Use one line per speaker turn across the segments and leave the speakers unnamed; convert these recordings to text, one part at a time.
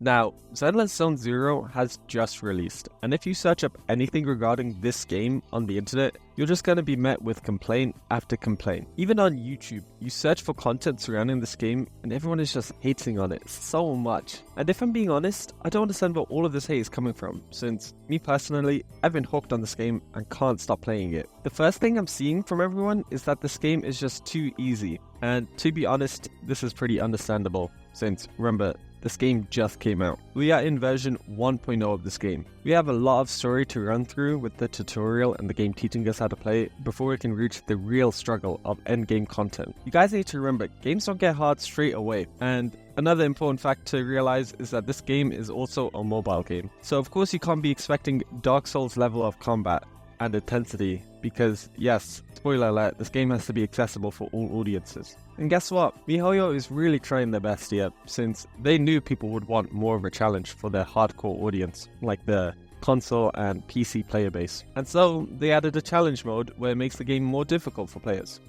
Now, Zenless Zone Zero has just released, and if you search up anything regarding this game on the internet, you're just going to be met with complaint after complaint. Even on YouTube, you search for content surrounding this game, and everyone is just hating on it so much. And if I'm being honest, I don't understand where all of this hate is coming from, since me personally, I've been hooked on this game and can't stop playing it. The first thing I'm seeing from everyone is that this game is just too easy, and to be honest, this is pretty understandable, since remember, this game just came out. We are in version 1.0 of this game. We have a lot of story to run through with the tutorial and the game teaching us how to play before we can reach the real struggle of endgame content. You guys need to remember, games don't get hard straight away. And another important fact to realize is that this game is also a mobile game. So of course you can't be expecting Dark Souls level of combat and intensity because yes, spoiler alert, this game has to be accessible for all audiences. And guess what? Mihoyo is really trying their best here, since they knew people would want more of a challenge for their hardcore audience, like the console and PC player base. And so they added a challenge mode where it makes the game more difficult for players.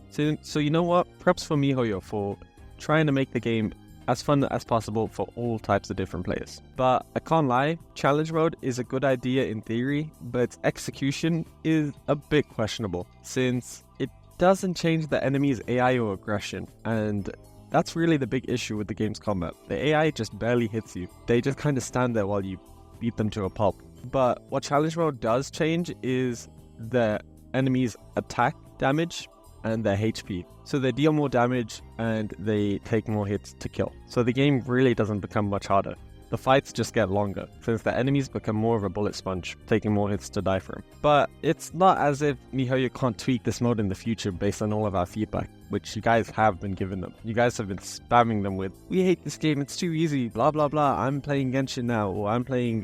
So you know what? Props for Mihoyo for trying to make the game as fun as possible for all types of different players. But I can't lie, challenge mode is a good idea in theory, but its execution is a bit questionable, since it doesn't change the enemy's AI or aggression, and that's really the big issue with the game's combat. The AI just barely hits you. They just kind of stand there while you beat them to a pulp. But what challenge mode does change is the enemy's attack damage and their HP. So they deal more damage and they take more hits to kill. So the game really doesn't become much harder. The fights just get longer, since the enemies become more of a bullet sponge, taking more hits to die from. But it's not as if Mihoyo can't tweak this mode in the future based on all of our feedback, which you guys have been giving them. You guys have been spamming them with, we hate this game, it's too easy, blah blah blah, I'm playing Genshin now, or I'm playing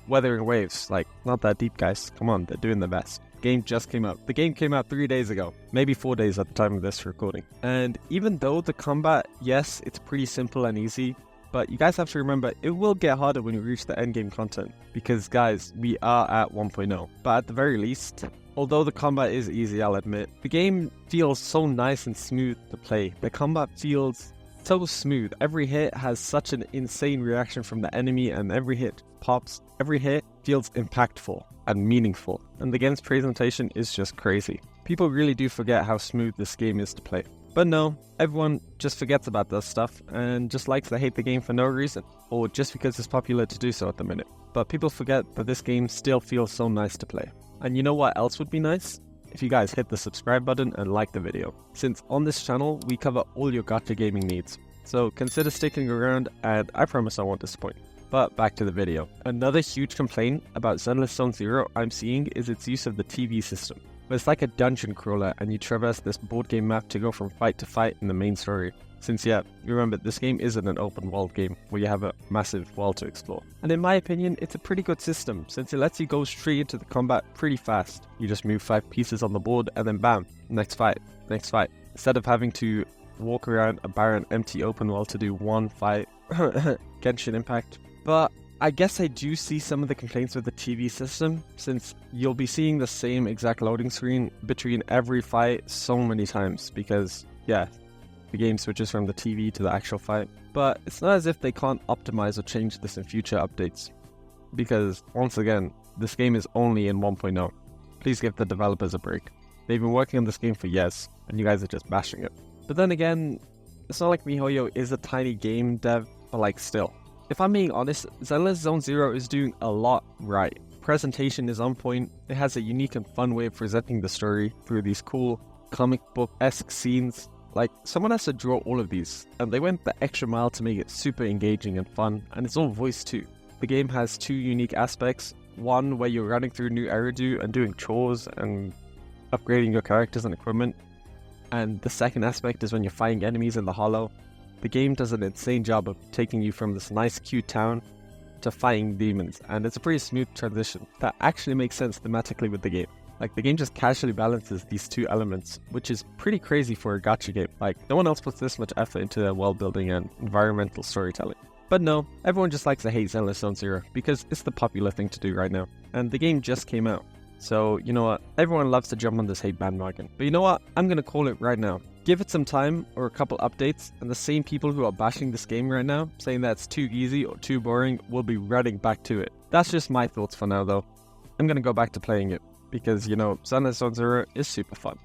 Wuthering Waves. Like, not that deep guys, come on, they're doing their best. Game just came out. The game came out 3 days ago, maybe 4 days at the time of this recording. And even though the combat, yes, it's pretty simple and easy, but you guys have to remember, it will get harder when you reach the endgame content, because guys, we are at 1.0. But at the very least, although the combat is easy, I'll admit, the game feels so nice and smooth to play. The combat feels so smooth. Every hit has such an insane reaction from the enemy, and every hit pops. Every hit feels impactful and meaningful, and the game's presentation is just crazy. People really do forget how smooth this game is to play. But no, everyone just forgets about this stuff and just likes to hate the game for no reason, or just because it's popular to do so at the minute. But people forget that this game still feels so nice to play. And you know what else would be nice? If you guys hit the subscribe button and like the video, since on this channel we cover all your gacha gaming needs. So consider sticking around, and I promise I won't disappoint. But back to the video. Another huge complaint about Zenless Zone Zero I'm seeing is its use of the TV system. It's like a dungeon crawler, and you traverse this board game map to go from fight to fight in the main story. Since yeah, remember, this game isn't an open world game where you have a massive world to explore. And in my opinion, it's a pretty good system, since it lets you go straight into the combat pretty fast. You just move 5 pieces on the board and then bam, next fight, instead of having to walk around a barren empty open world to do one fight. Genshin Impact. But I guess I do see some of the complaints with the TV system, since you'll be seeing the same exact loading screen between every fight so many times, because yeah, the game switches from the TV to the actual fight. But it's not as if they can't optimize or change this in future updates, because once again, this game is only in 1.0. Please give the developers a break. They've been working on this game for years, and you guys are just bashing it. But then again, it's not like Mihoyo is a tiny game dev, but like still. If I'm being honest, Zenless Zone Zero is doing a lot right. Presentation is on point, it has a unique and fun way of presenting the story through these cool comic book-esque scenes. Like, someone has to draw all of these, and they went the extra mile to make it super engaging and fun, and it's all voiced too. The game has 2 unique aspects, one where you're running through New Eridu and doing chores and upgrading your characters and equipment, and the second aspect is when you're fighting enemies in the hollow. The game does an insane job of taking you from this nice cute town to fighting demons, and it's a pretty smooth transition that actually makes sense thematically with the game. Like, the game just casually balances these 2 elements, which is pretty crazy for a gacha game. Like, no one else puts this much effort into their world building and environmental storytelling. But no, everyone just likes to hate Zenless Zone Zero because it's the popular thing to do right now, and the game just came out. So, you know what, everyone loves to jump on this hate bandwagon. But you know what, I'm gonna call it right now. Give it some time or a couple updates, and the same people who are bashing this game right now, saying that it's too easy or too boring, will be running back to it. That's just my thoughts for now though. I'm gonna go back to playing it, because, you know, Zenless Zone Zero is super fun.